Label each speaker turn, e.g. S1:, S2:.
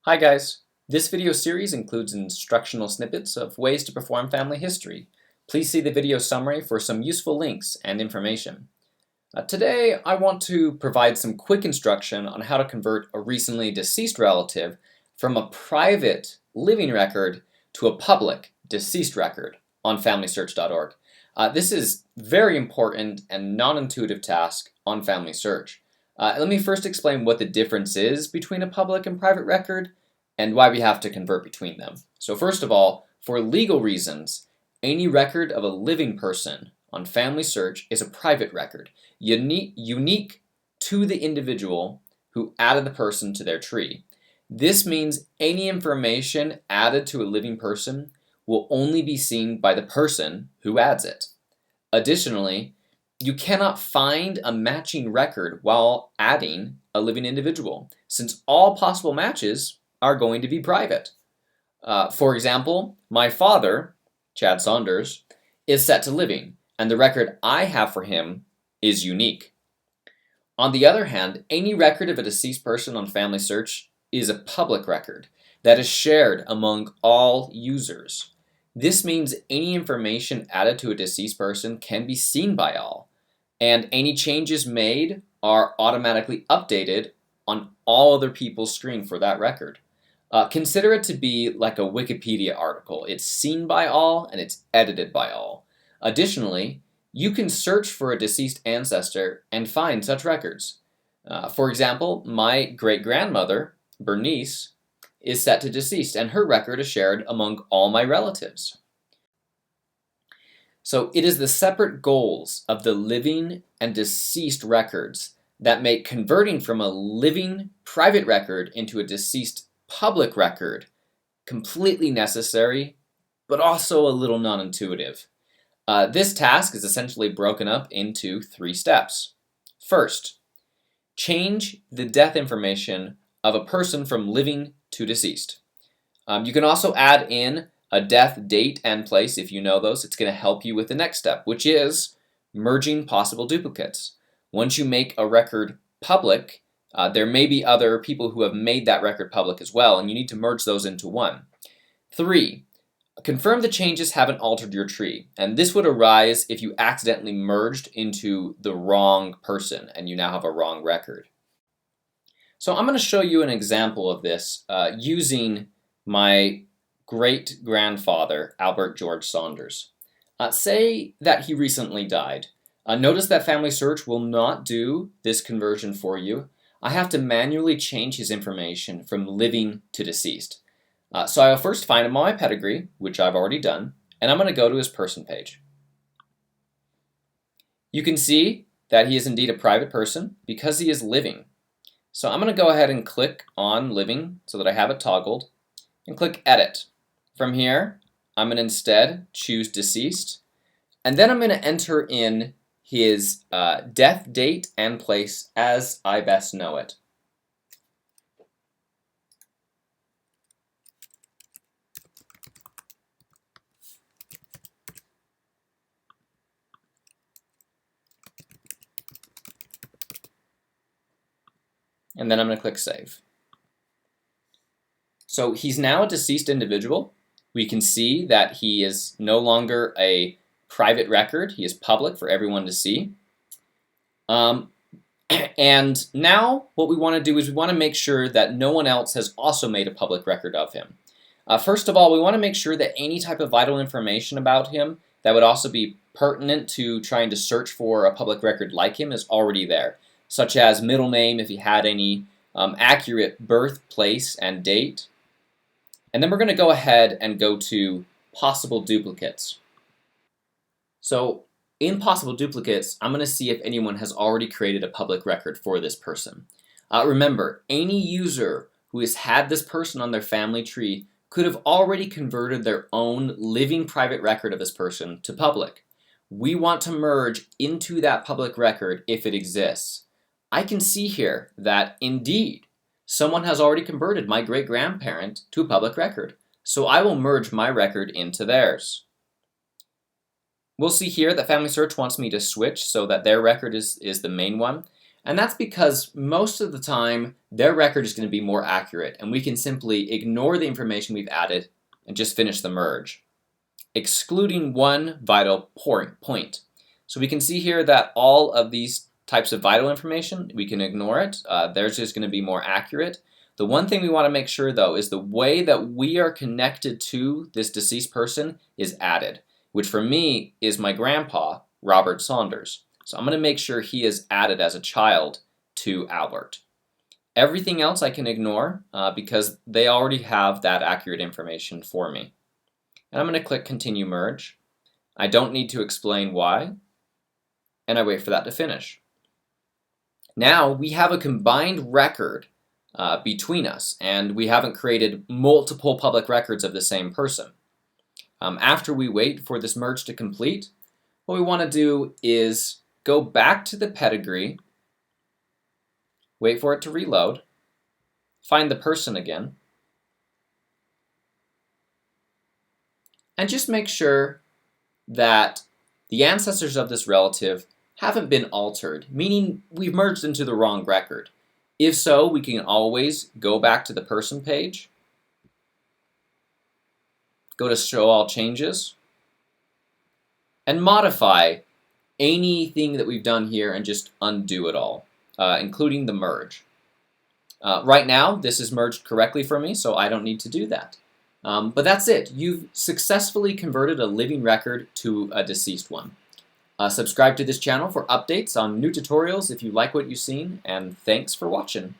S1: Hi guys! This video series includes instructional snippets of ways to perform family history. Please see the video summary for some useful links and information. Today I want to provide some quick instruction on how to convert a recently deceased relative from a private living record to a public deceased record on FamilySearch.org. This is very important and non-intuitive task on FamilySearch. Let me first explain what the difference is between a public and private record and why we have to convert between them. So first of all, for legal reasons, any record of a living person on FamilySearch is a private record, unique to the individual who added the person to their tree. This means any information added to a living person will only be seen by the person who adds it. Additionally, you cannot find a matching record while adding a living individual, since all possible matches are going to be private. For example, my father, Chad Saunders, is set to living, and the record I have for him is unique. On the other hand, any record of a deceased person on FamilySearch is a public record that is shared among all users. This means any information added to a deceased person can be seen by all, and any changes made are automatically updated on all other people's screen for that record. Consider it to be like a Wikipedia article. It's seen by all and it's edited by all. Additionally, you can search for a deceased ancestor and find such records. For example, my great-grandmother, Bernice, is set to deceased and her record is shared among all my relatives. So it is the separate goals of the living and deceased records that make converting from a living private record into a deceased public record completely necessary, but also a little non-intuitive. This task is essentially broken up into 3 steps. First, change the death information of a person from living to deceased. You can also add in a death date and place if you know those. It's going to help you with the next step, which is merging possible duplicates. Once you make a record public, there may be other people who have made that record public as well, and you need to merge those into one. 3, confirm the changes haven't altered your tree, and this would arise if you accidentally merged into the wrong person and you now have a wrong record. So I'm going to show you an example of this using my great-grandfather, Albert George Saunders. Say that he recently died. Notice that FamilySearch will not do this conversion for you. I have to manually change his information from living to deceased. So I'll first find him on my pedigree, which I've already done, and I'm going to go to his person page. You can see that he is indeed a private person because he is living. So I'm going to go ahead and click on living so that I have it toggled and click edit. From here, I'm going to instead choose deceased, and then I'm going to enter in his death date and place as I best know it. And then I'm going to click save. So he's now a deceased individual. We can see that he is no longer a private record. He is public for everyone to see. And now what we want to do is we want to make sure that no one else has also made a public record of him. First of all, we want to make sure that any type of vital information about him that would also be pertinent to trying to search for a public record like him is already there, such as middle name if he had any, accurate birth, place, and date. And then we're going to go ahead and go to possible duplicates. So in possible duplicates, I'm going to see if anyone has already created a public record for this person. Remember, any user who has had this person on their family tree could have already converted their own living private record of this person to public. We want to merge into that public record if it exists. I can see here that indeed someone has already converted my great-grandparent to a public record, so I will merge my record into theirs. We'll see here that FamilySearch wants me to switch so that their record is the main one. And that's because most of the time, their record is going to be more accurate, and we can simply ignore the information we've added and just finish the merge, excluding one vital point. So we can see here that all of these types of vital information, we can ignore it. Theirs is going to be more accurate. The one thing we want to make sure, though, is the way that we are connected to this deceased person is added, which for me is my grandpa, Robert Saunders. So I'm going to make sure he is added as a child to Albert. Everything else I can ignore because they already have that accurate information for me. And I'm going to click Continue Merge. I don't need to explain why, and I wait for that to finish. Now we have a combined record between us, and we haven't created multiple public records of the same person. After we wait for this merge to complete, what we want to do is go back to the pedigree, wait for it to reload, find the person again, and just make sure that the ancestors of this relative haven't been altered, meaning we've merged into the wrong record. If so, we can always go back to the person page, go to Show All Changes, and modify anything that we've done here and just undo it all, including the merge. Right now, this is merged correctly for me, so I don't need to do that. But that's it. You've successfully converted a living record to a deceased one. Subscribe to this channel for updates on new tutorials if you like what you've seen, and thanks for watching.